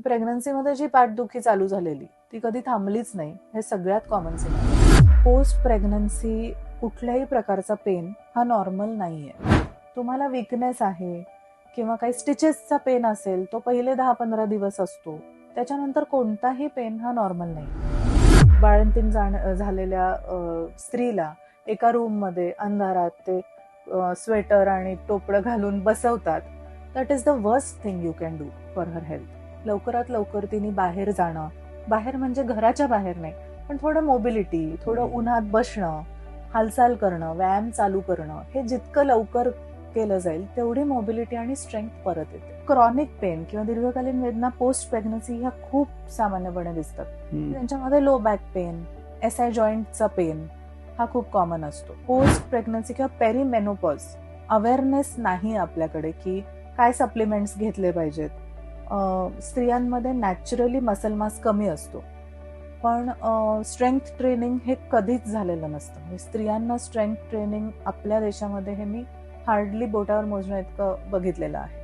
प्रेग्नन्सीमध्ये जी पाठदुखी चालू झालेली ती कधी थांबलीच नाही, हे सगळ्यात कॉमन सिम्पटम. पोस्ट प्रेग्नन्सी कुठल्याही प्रकारचा पेन हा नॉर्मल नाहीये. तुम्हाला विकनेस आहे किंवा काही स्टिचेसचा पेन असेल, तो पहिले 10-15 दिवस असतो. त्याच्यानंतर कोणताही पेन हा नॉर्मल नाही. बाळंतीण झालेल्या स्त्रीला एका रूम मध्ये अंधारात ते स्वेटर आणि टोपडं घालून बसवतात. That is the worst thing you can do for her health. लवकरात लवकर तिने बाहेर जाणं, बाहेर म्हणजे घराच्या बाहेर नाही, पण थोडं मोबिलिटी, थोडं उन्हात बसणं, हालचाल करणं, व्यायाम चालू करणं, हे जितकं लवकर केलं जाईल तेवढी मोबिलिटी आणि स्ट्रेंथ परत येते. क्रॉनिक पेन किंवा दीर्घकालीन वेदना पोस्ट प्रेग्नन्सी ह्या खूप सामान्यपणे दिसतात. त्यांच्यामध्ये लो बॅक पेन, SI जॉईंटचा पेन हा खूप कॉमन असतो. पोस्ट प्रेग्नन्सी किंवा पेरीमेनोपॉज अवेअरनेस नाही आपल्याकडे की काय सप्लिमेंट्स घेतले पाहिजेत. स्त्रियांमध्ये नॅचरली मसल मास कमी असतो, पण स्ट्रेंथ ट्रेनिंग हे कधीच झालेलं नसतं. स्त्रियांना स्ट्रेंथ ट्रेनिंग आपल्या देशामध्ये हे मी हार्डली बोटावर मोजण्या इतकं बघितलेलं आहे.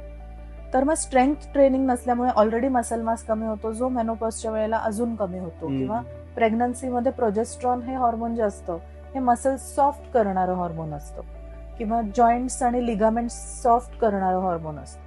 तर मग स्ट्रेंथ ट्रेनिंग नसल्यामुळे ऑलरेडी मसल मास कमी होतो, जो मेनोपॉजच्या वेळेला अजून कमी होतो. किंवा प्रेग्नन्सीमध्ये प्रोजेस्ट्रॉन हे हॉर्मोन जे असतं हे मसल सॉफ्ट करणारं हॉर्मोन असतं, किंवा जॉईंट्स आणि लिगामेंट सॉफ्ट करणारं हॉर्मोन असतं.